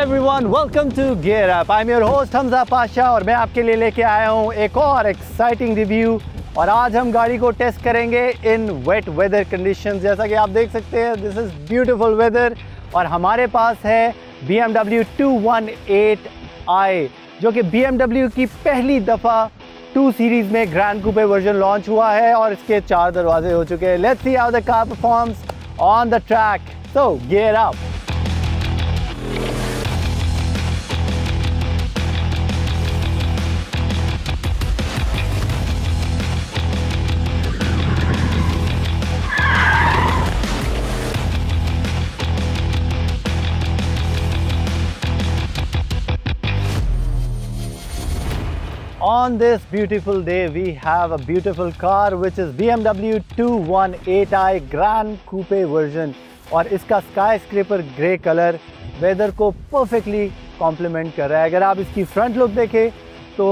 everyone, welcome to Gear Up. I'm your host Hamza Pasha और मैं आपके लिए लेके आया हूँ एक और एक्साइटिंग रिव्यू। और आज हम गाड़ी को टेस्ट करेंगे इन वेट वेदर कंडीशंस। जैसा कि आप देख सकते हैं, दिस इज़ ब्यूटीफुल वेदर और हमारे पास है BMW 218i जो कि BMW की पहली दफ़ा 2 सीरीज़ में ग्रैंड कूपे वर्जन लॉन्च हुआ है और इसके 4 दरवाजे हो चुके हैं। Let's see how the car performs on the track. So gear up. On this beautiful day, we have a beautiful car which is BMW 218i Grand Coupe version और इसका skyscraper grey colour weather को perfectly complement कर रहा है। अगर आप इसकी front look देखें तो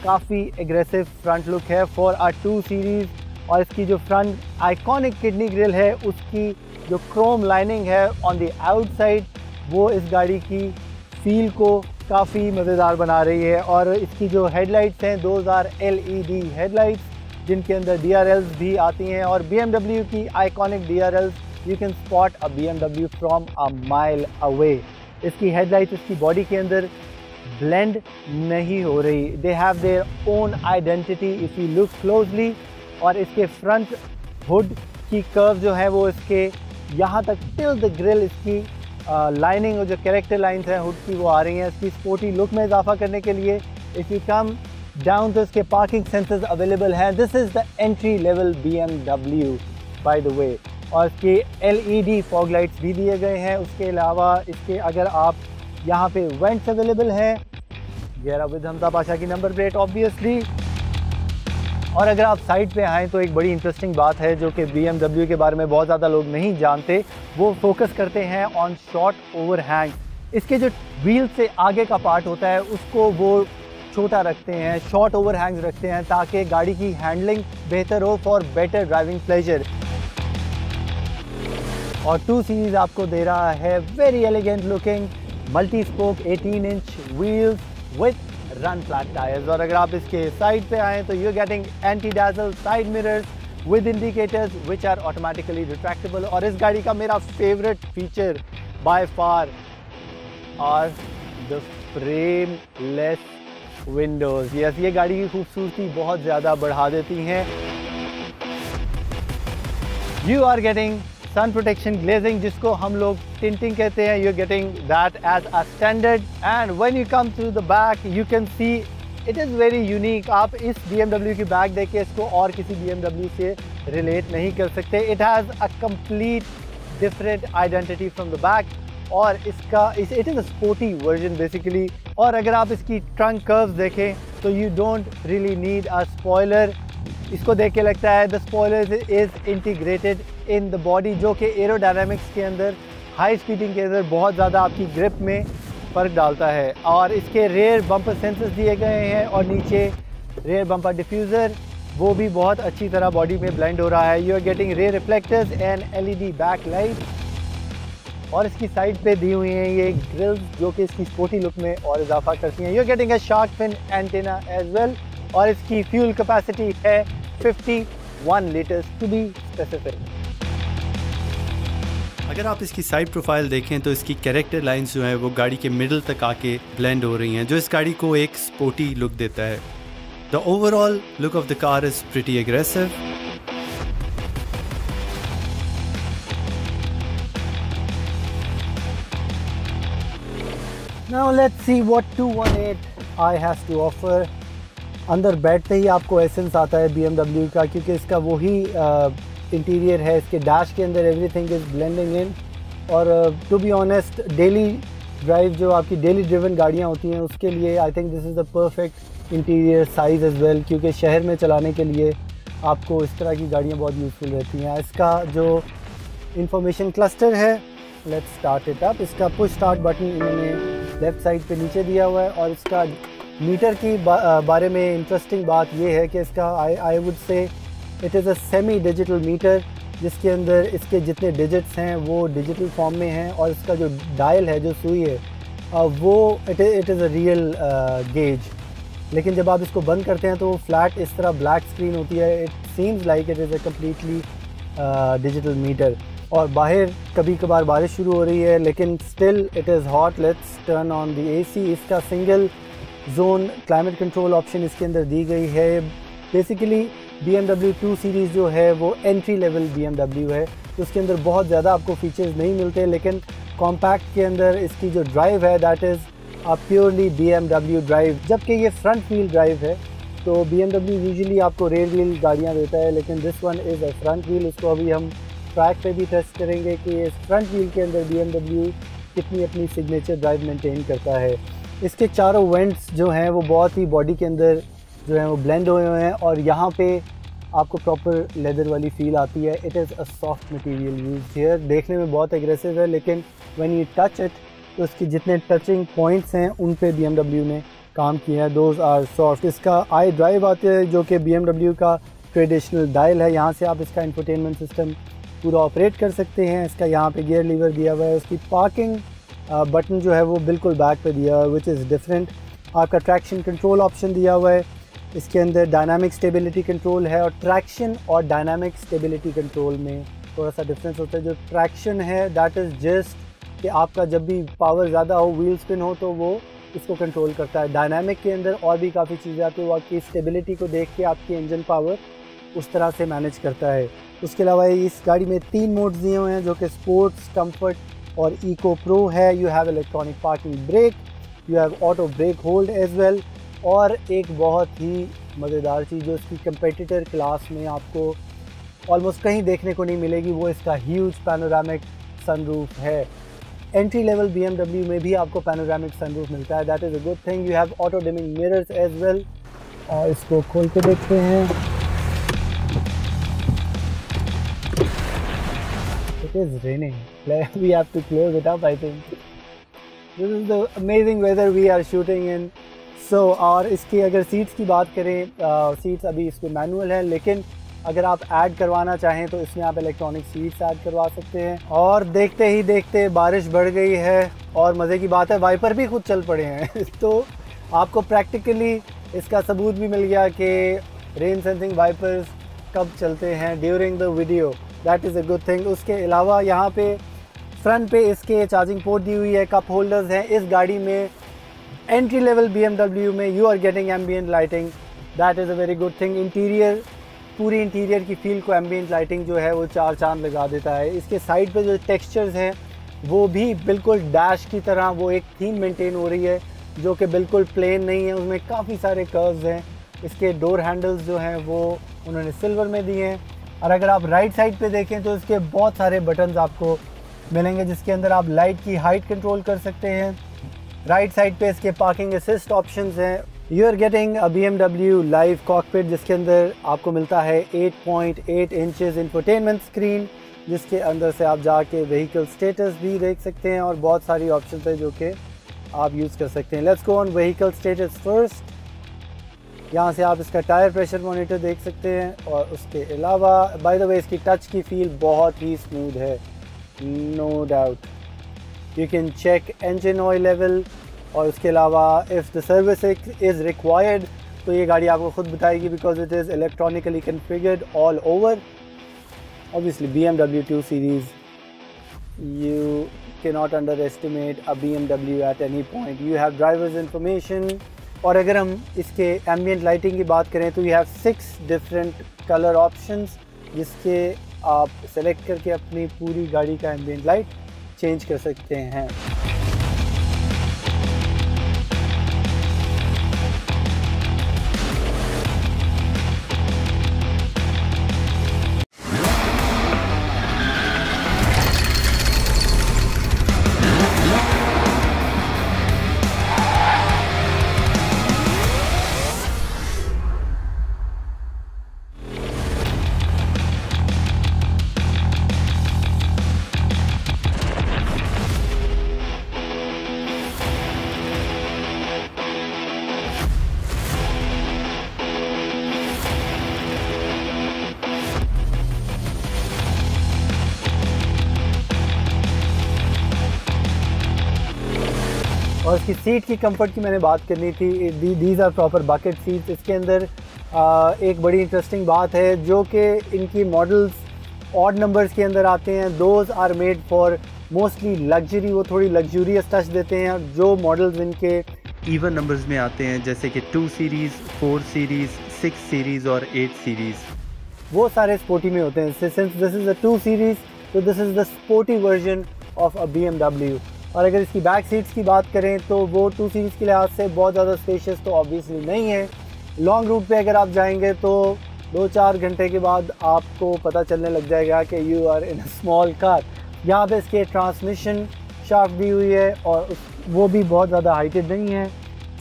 काफ़ी एग्रेसिव फ्रंट लुक है फॉर अ 2 सीरीज़ और इसकी जो फ्रंट आइकॉनिक किडनी ग्रिल है उसकी जो क्रोम लाइनिंग है ऑन द आउटसाइड वो इस गाड़ी की फील को काफ़ी मज़ेदार बना रही है। और इसकी जो हेडलाइट्स हैं 2000 LED हेडलाइट्स जिनके अंदर DRLs भी आती हैं और BMW की iconic DRLs you can spot a BMW from a mile away. इसकी हेडलाइट्स इसकी बॉडी के अंदर ब्लेंड नहीं हो रही, they have their own identity if you look closely. और इसके फ्रंट हुड की कर्व जो है वो इसके यहाँ तक टिल द ग्रिल इसकी लाइनिंग और जो कैरेक्टर लाइंस हैं हुड की वो आ रही हैं। इसकी स्पोर्टी लुक में इजाफा करने के लिए इफ़ यू कम डाउन तो इसके पार्किंग सेंसर्स अवेलेबल हैं। This is the entry level BMW by the way. और इसके LED फॉग लाइट्स भी दिए गए हैं। उसके अलावा इसके अगर आप यहाँ पे वेंट्स अवेलेबल हैं, gear up with Hamza Pasha की नंबर प्लेट ऑब्वियसली। और अगर आप साइड पे आएँ तो एक बड़ी इंटरेस्टिंग बात है जो कि BMW के बारे में बहुत ज़्यादा लोग नहीं जानते, वो फोकस करते हैं ऑन शॉर्ट ओवरहैंग। इसके जो व्हील से आगे का पार्ट होता है उसको वो छोटा रखते हैं, शॉर्ट ओवरहैंग्स रखते हैं ताकि गाड़ी की हैंडलिंग बेहतर हो फॉर बेटर ड्राइविंग प्लेजर। और 2 सीरीज़ आपको दे रहा है very elegant looking multi spoke 18 inch wheels with run flat tyres. और अगर आप इसके साइड पे आएँ तो you are getting anti dazzle side mirrors with indicators which are automatically retractable. और इस गाड़ी का मेरा favourite feature by far are the frameless windows. Yes, ये गाड़ी की खूबसूरती बहुत ज़्यादा बढ़ा देती हैं। You are getting sun protection glazing जिसको हम लोग टिंटिंग कहते हैं, you are getting that as a standard. And when you come to the back you can see it is very unique. आप इस BMW की बैक देख के इसको और किसी BMW से रिलेट नहीं कर सकते। It has a complete different identity from the back और इसका it is a sporty version basically. और अगर आप इसकी ट्रंक कर्व्स देखें तो you don't really need a spoiler. इसको देख के लगता है the spoiler is integrated in the body जो कि एरोडायनामिक्स के अंदर हाई स्पीडिंग के अंदर बहुत ज़्यादा आपकी ग्रिप में फ़र्क डालता है। और इसके रेयर बम्पर सेंसर्स दिए गए हैं और नीचे रेयर बम्पर डिफ्यूज़र वो भी बहुत अच्छी तरह बॉडी में ब्लेंड हो रहा है। You are getting rear reflectors and LED back light. और इसकी साइड पे दी हुई हैं ये ग्रिल्स जो कि इसकी स्पोर्टी लुक में और इजाफा करती हैं। You are getting a shark fin antenna as well. और इसकी फ्यूल कैपेसिटी है 51 लीटर्स टू बी स्पेसिफिक। अगर आप इसकी साइड प्रोफाइल देखें तो इसकी कैरेक्टर लाइंस जो हैं वो गाड़ी के मिडल तक आके ब्लेंड हो रही हैं जो इस गाड़ी को एक स्पोर्टी लुक देता है। The overall look of the car is pretty aggressive. Now let's see what 218i has to offer। अंदर बैठते ही आपको एसेंस आता है BMW का क्योंकि इसका वही इंटीरियर है। इसके डैश के अंदर एवरीथिंग इज़ ब्लेंडिंग इन। और to be honest daily drive जो आपकी डेली ड्रिवन गाड़ियाँ होती हैं उसके लिए I think this is the perfect interior size as well क्योंकि शहर में चलाने के लिए आपको इस तरह की गाड़ियाँ बहुत यूज़फुल रहती हैं। इसका जो इंफॉर्मेशन क्लस्टर है, लेट्स स्टार्ट इट अप। इसका पुश स्टार्ट बटन इन्होंने लेफ़्ट साइड पे नीचे दिया हुआ है। और इसका मीटर की बारे में इंटरेस्टिंग बात यह है कि इसका I would say it is a semi digital meter जिसके अंदर इसके जितने डिजिट्स हैं वो डिजिटल फॉर्म में हैं और इसका जो डायल है, जो सुई है, वो it is a real gauge, लेकिन जब आप इसको बंद करते हैं तो वो फ्लैट इस तरह ब्लैक स्क्रीन होती है। It seems like it is a completely digital meter. और बाहर कभी कभार बारिश शुरू हो रही है लेकिन still it is hot. Let's turn on the AC. इसका single zone climate control option इसके अंदर दी गई है। बेसिकली BMW 2 सीरीज़ जो है वो एंट्री लेवल BMW है, तो उसके अंदर बहुत ज़्यादा आपको फीचर्स नहीं मिलते, लेकिन कॉम्पैक्ट के अंदर इसकी जो ड्राइव है that is a purely BMW drive. जबकि ये फ्रंट व्हील ड्राइव है, तो BMW यूजुअली आपको रेयर व्हील गाड़ियाँ देता है, लेकिन this one is a front wheel. इसको अभी हम ट्रैक पे भी टेस्ट करेंगे कि इस फ्रंट व्हील के अंदर BMW कितनी अपनी सिग्नेचर ड्राइव मेंटेन करता है। इसके चारों वेंट्स जो हैं वो बहुत ही बॉडी के अंदर जो है वो ब्लेंड हुए हैं और यहाँ पे आपको प्रॉपर लेदर वाली फील आती है। It is a soft material use here. देखने में बहुत एग्रेसिव है, लेकिन व्हेन यू टच इट तो उसकी जितने टचिंग पॉइंट्स हैं उन पे BMW ने काम किया है, दोज आर सॉफ्ट। इसका आई ड्राइव आते हैं जो कि BMW का ट्रेडिशनल डायल है। यहाँ से आप इसका इंफोटेनमेंट सिस्टम पूरा ऑपरेट कर सकते हैं। इसका यहाँ पे गियर लीवर दिया हुआ है। उसकी पार्किंग बटन जो है वो बिल्कुल बैक पे दिया हुआ है, विच इज़ डिफरेंट। आपका ट्रैक्शन कंट्रोल ऑप्शन दिया हुआ है। इसके अंदर डायनामिक स्टेबिलिटी कंट्रोल है, और ट्रैक्शन और डायनामिक स्टेबिलिटी कंट्रोल में थोड़ा सा डिफरेंस होता है। जो ट्रैक्शन है दैट इज़ जस्ट कि आपका जब भी पावर ज़्यादा हो, व्हील स्पिन हो, तो वो इसको कंट्रोल करता है। डायनामिक के अंदर और भी काफ़ी चीज़ें आती है, वो आपकी स्टेबिलिटी को देख के आपकी इंजन पावर उस तरह से मैनेज करता है। उसके अलावा इस गाड़ी में 3 मोड्स दिए हुए हैं जो कि स्पोर्ट्स, कंफर्ट और इको प्रो है। You have electronic parking brake, you have auto brake hold as well, और एक बहुत ही मज़ेदार चीज़ जो इसकी कंपेटिटर क्लास में आपको ऑलमोस्ट कहीं देखने को नहीं मिलेगी, वो इसका ह्यूज पैनोरामिक सनरूफ है। एंट्री लेवल BMW में भी आपको पैनोरामिक सनरूफ मिलता है, that is a good thing. You have auto dimming mirrors as well. और इसको खोल के देखते हैं। It is raining, we have to close it up. I think this is the amazing weather we are shooting in. So और इसकी अगर seats की बात करें, सीट्स अभी इस पर मैनुअल है, लेकिन अगर आप ऐड करवाना चाहें तो इसमें आप इलेक्ट्रॉनिक सीट्स ऐड करवा सकते हैं। और देखते ही देखते बारिश बढ़ गई है, और मज़े की बात है वाइपर भी खुद चल पड़े हैं तो आपको प्रैक्टिकली इसका सबूत भी मिल गया कि रेन सेंसिंग वाइपर्स कब चलते हैं during the video. That is a good thing. उसके अलावा यहाँ पे फ्रंट पे इसके चार्जिंग पोर्ट दी हुई है, कप होल्डर्स हैं। इस गाड़ी में एंट्री लेवल BMW में you are getting ambient lighting, that is a very good thing. Interior, पूरी इंटीरियर की फील को एम्बियंट लाइटिंग जो है वो 4 चांद लगा देता है। इसके साइड पे जो टेक्सचर्स हैं वो भी बिल्कुल डैश की तरह वो एक थीम मेंटेन हो रही है जो कि बिल्कुल प्लेन नहीं है, उसमें काफ़ी सारे कर्व्स हैं। इसके डोर हैंडल्स जो हैं वो उन्होंने सिल्वर में दिए हैं। और अगर आप राइट साइड पे देखें तो इसके बहुत सारे बटन्स आपको मिलेंगे जिसके अंदर आप लाइट की हाइट कंट्रोल कर सकते हैं। राइट साइड पे इसके पार्किंग असिस्ट ऑप्शंस हैं। You are getting a BMW live cockpit जिसके अंदर आपको मिलता है 8.8 इंचेस इंफोटेनमेंट स्क्रीन, जिसके अंदर से आप जाके व्हीकल स्टेटस भी देख सकते हैं और बहुत सारी ऑप्शंस है जो कि आप यूज़ कर सकते हैं। Let's go on vehicle status first. यहाँ से आप इसका टायर प्रेशर मॉनिटर देख सकते हैं, और उसके अलावा बाय द वे इसकी टच की फील बहुत ही स्मूथ है, no doubt. You can check engine oil level, और उसके अलावा if the service is required तो ये गाड़ी आपको खुद बताएगी because it is electronically configured all over. Obviously BMW 2 series, you cannot underestimate a BMW at any point. You have driver's information, और अगर हम इसके एम्बियंट लाइटिंग की बात करें तो you have 6 different colour options जिसके आप सेलेक्ट करके अपनी पूरी गाड़ी का एम्बियंट लाइट चेंज कर सकते हैं। इसकी सीट की कंफर्ट की मैंने बात करनी थी। These are proper bucket seats. इसके अंदर एक बड़ी इंटरेस्टिंग बात है जो कि इनकी मॉडल्स ऑड नंबर्स के अंदर आते हैं। Those are made for mostly luxury, वो थोड़ी लग्जूरियस टच देते हैं। जो मॉडल्स इनके इवन नंबर्स में आते हैं जैसे कि 2 सीरीज़, 4 सीरीज़, 6 सीरीज़ और 8 सीरीज़, वो सारे स्पोर्टी में होते हैं। Since this is a 2 series तो this is the sporty version of a BMW। और अगर इसकी बैक सीट्स की बात करें तो वो 2 सीरीज़ के लिहाज से बहुत ज़्यादा स्पेशियस तो ऑब्वियसली नहीं है। लॉन्ग रूट पे अगर आप जाएंगे तो 2-4 घंटे के बाद आपको पता चलने लग जाएगा कि you are in a small car. यहाँ पे इसके ट्रांसमिशन शाफ्ट दी हुई है और वो भी बहुत ज़्यादा हाइटेड नहीं है।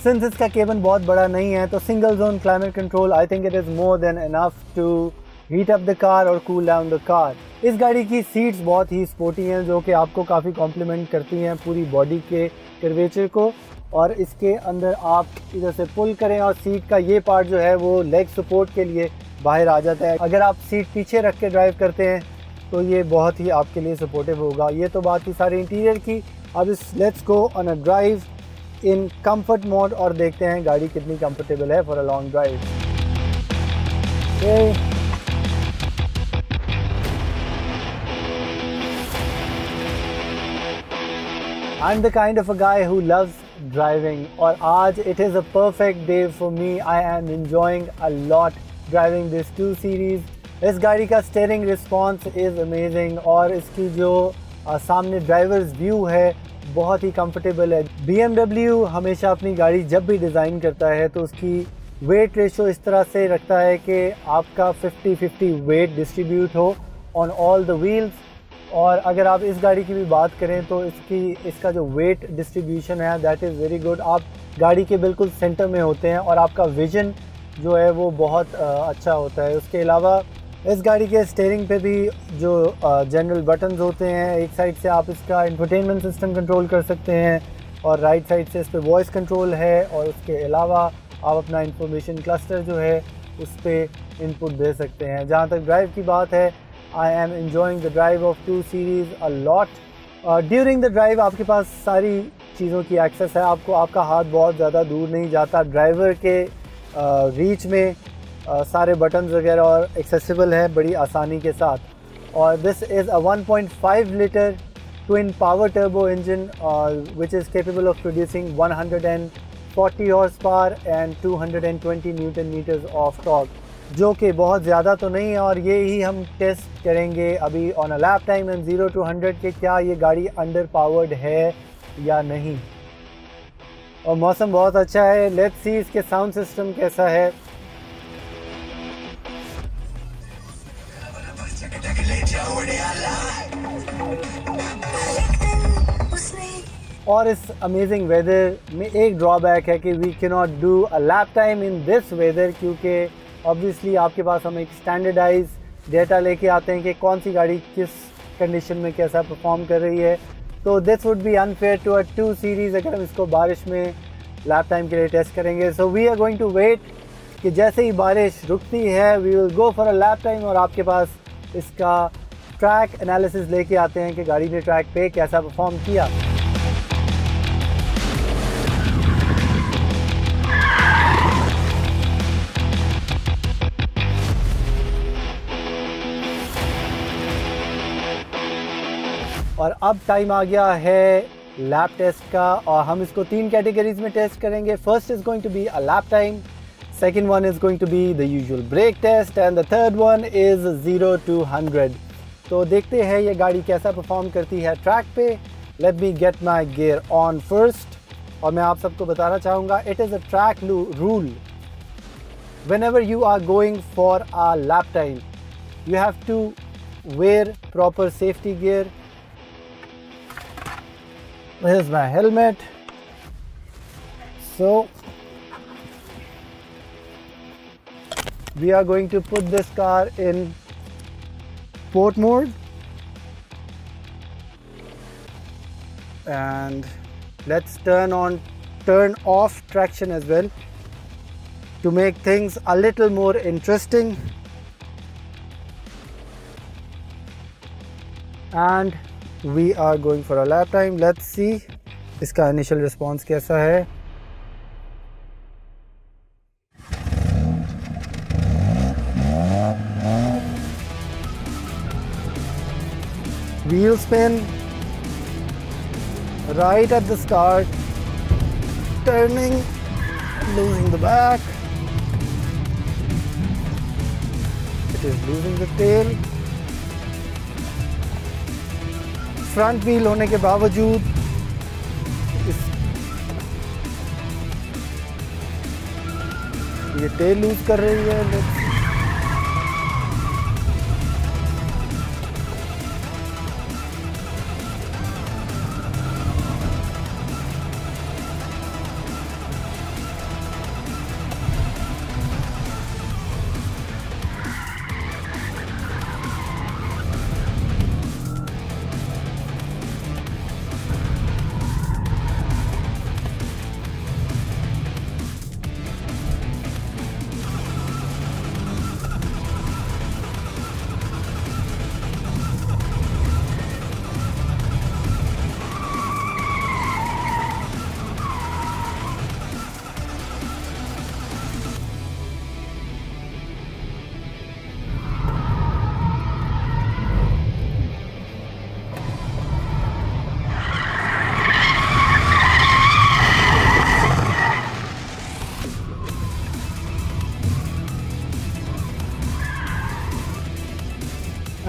सिंस इसका केबन बहुत बड़ा नहीं है तो single zone climate control I think it is more than enough to heat up the car और कूल डाउन द कार। इस गाड़ी की सीट्स बहुत ही स्पोर्टी हैं जो कि आपको काफ़ी कॉम्प्लीमेंट करती हैं पूरी बॉडी के कर्वेचर को। और इसके अंदर आप इधर से पुल करें और सीट का ये पार्ट जो है वो लेग सपोर्ट के लिए बाहर आ जाता है। अगर आप सीट पीछे रख के ड्राइव करते हैं तो ये बहुत ही आपके लिए सपोर्टिव होगा। ये तो बात थी सारी इंटीरियर की। अब इस let's go on a drive in comfort mode और देखते हैं गाड़ी कितनी कंफर्टेबल है for a long drive. I'm the kind of a guy who loves driving और आज it is a perfect day for me. I am enjoying a lot driving this 2 series। इस गाड़ी का स्टीयरिंग रिस्पॉन्स इज़ अमेजिंग और इसकी जो सामने drivers view है बहुत ही कंफर्टेबल है। BMW हमेशा अपनी गाड़ी जब भी डिज़ाइन करता है तो उसकी वेट रेशो इस तरह से रखता है कि आपका 50-50 वेट डिस्ट्रीब्यूट हो ऑन ऑल द व्हील्स। और अगर आप इस गाड़ी की भी बात करें तो इसका जो वेट डिस्ट्रीब्यूशन है दैट इज़ वेरी गुड। आप गाड़ी के बिल्कुल सेंटर में होते हैं और आपका विजन जो है वो बहुत अच्छा होता है। उसके अलावा इस गाड़ी के स्टीयरिंग पे भी जो जनरल बटन्स होते हैं, एक साइड से आप इसका इंफोटेनमेंट सिस्टम कंट्रोल कर सकते हैं और राइट साइड से इस पर वॉइस कंट्रोल है। और उसके अलावा आप अपना इंफॉर्मेशन क्लस्टर जो है उस पर इनपुट दे सकते हैं। जहाँ तक ड्राइव की बात है I am enjoying the drive of 2 series a lot। During the drive आपके पास सारी चीज़ों की एक्सेस है। आपका हाथ बहुत ज़्यादा दूर नहीं जाता। ड्राइवर के रीच में सारे बटन्स वगैरह और एक्सेसिबल है बड़ी आसानी के साथ। और this is a 1.5 litre twin power turbo engine which is capable of producing 140 horse power and 220 newton metres of torque, जो कि बहुत ज़्यादा तो नहीं है। और ये ही हम टेस्ट करेंगे अभी on a lap time and 0 to 100 के क्या ये गाड़ी अंडर पावर्ड है या नहीं। और मौसम बहुत अच्छा है। लेट्स सी इसके साउंड सिस्टम कैसा है। और इस अमेजिंग वेदर में एक ड्रॉबैक है कि we can not do a lap time in this weather, क्योंकि ऑब्वियसली आपके पास हम एक स्टैंडर्डाइज डेटा लेके आते हैं कि कौन सी गाड़ी किस कंडीशन में कैसा परफॉर्म कर रही है। तो this would be unfair to a 2 series अगर हम इसको बारिश में लैप टाइम के लिए टेस्ट करेंगे। So we are going to wait कि जैसे ही बारिश रुकती है we will go for a lap time और आपके पास इसका ट्रैक एनालिसिस लेके आते हैं कि गाड़ी ने ट्रैक पे कैसा परफॉर्म किया। और अब टाइम आ गया है लैप टेस्ट का और हम इसको 3 कैटेगरीज में टेस्ट करेंगे। First is going to be a lap time, second one is going to be the usual brake test and the third one is 0 to 100। तो देखते हैं ये गाड़ी कैसा परफॉर्म करती है ट्रैक पे। Let me get my gear on first. और मैं आप सबको बताना चाहूँगा it is a track rule, whenever you are going for a lap time you have to wear proper safety gear. Here's my helmet. So we are going to put this car in sport mode and let's turn off traction as well to make things a little more interesting. And we are going for a lap time. Let's see इसका initial response कैसा है। Wheel spin, right at the start, turning, losing the back, it is losing the tail. Front wheel होने के बावजूद ये tell loose कर रही है।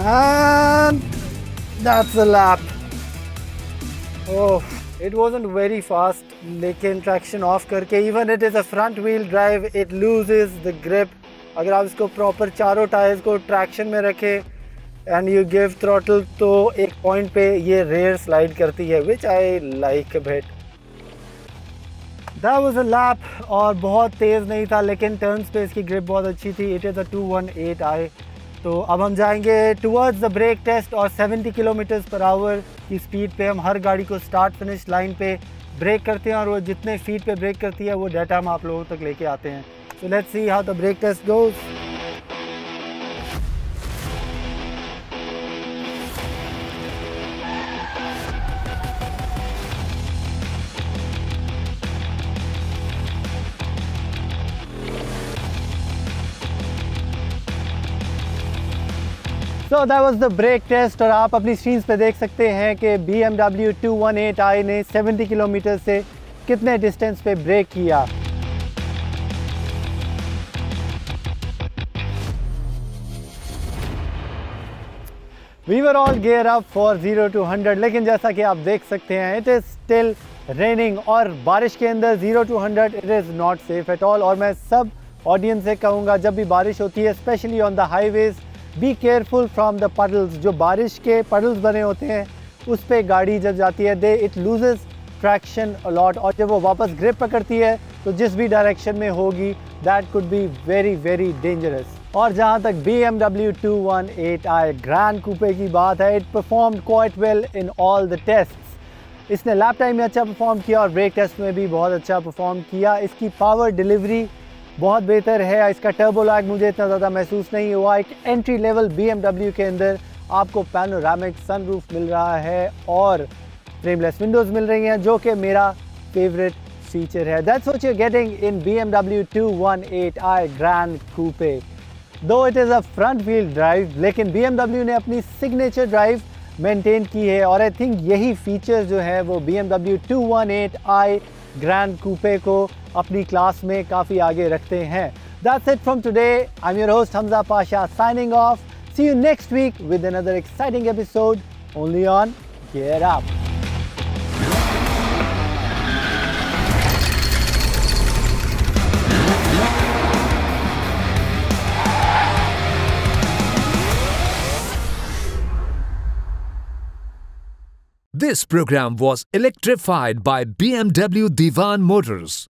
And that's a lap. Oh, it wasn't very fast, लेकिन traction off करके even it is a front wheel drive, it loses the grip. अगर आप इसको proper चारों टायर्स को traction में रखें and you give throttle तो एक point पे ये rear slide करती है, which I like a bit. That was a lap और बहुत तेज़ नहीं था, लेकिन turns पे इसकी grip बहुत अच्छी थी. It is a 218i. तो अब हम जाएंगे टुवर्ड्स द ब्रेक टेस्ट और 70 किलोमीटर्स पर आवर की स्पीड पे हम हर गाड़ी को स्टार्ट फिनिश लाइन पे ब्रेक करते हैं और वो जितने फीट पे ब्रेक करती है वो डाटा हम आप लोगों तक लेके आते हैं. So let's see how the brake test goes. So that was the brake test और आप अपनी स्क्रीन पे देख सकते हैं कि BMW 218i ने 70 किलोमीटर से कितने डिस्टेंस पे ब्रेक किया. We were all gear up for 0 to 100, लेकिन जैसा कि आप देख सकते हैं it is still raining और बारिश के अंदर 0 to 100 it is not safe at all. और मैं सब ऑडियंस से कहूँगा जब भी बारिश होती है specially on the highways, be careful from the puddles. जो बारिश के पडल्स बने होते हैं उस पर गाड़ी जब जाती है इट लूजेस ट्रैक्शन अलॉट और जब वो वापस ग्रिप पकड़ती है तो जिस भी डायरेक्शन में होगी that could be very very dangerous. और जहाँ तक BMW 218i ग्रैंड कूपे की बात है, it performed quite well in all the tests. इसने लैप टाइम में अच्छा परफॉर्म किया और ब्रेक टेस्ट में भी बहुत अच्छा परफॉर्म किया. इसकी पावर डिलीवरी बहुत बेहतर है. इसका टर्बो लैग मुझे इतना ज़्यादा महसूस नहीं हुआ. एक एंट्री लेवल BMW के अंदर आपको पैनोरामिक सनरूफ मिल रहा है और फ्रेमलेस विंडोज़ मिल रही हैं जो कि मेरा फेवरेट फीचर है. That's what you are getting in BMW 218i grand coupe. Though it is a front wheel drive, लेकिन BMW ने अपनी सिग्नेचर ड्राइव मेंटेन की है और आई थिंक यही फीचर्स जो है वो BMW 218i ग्रैंड कूपे को अपनी क्लास में काफ़ी आगे रखते हैं. That's it from today. I'm your host Hamza Pasha signing off. See you next week with another exciting episode only on Gear Up. This program was electrified by BMW Divan Motors.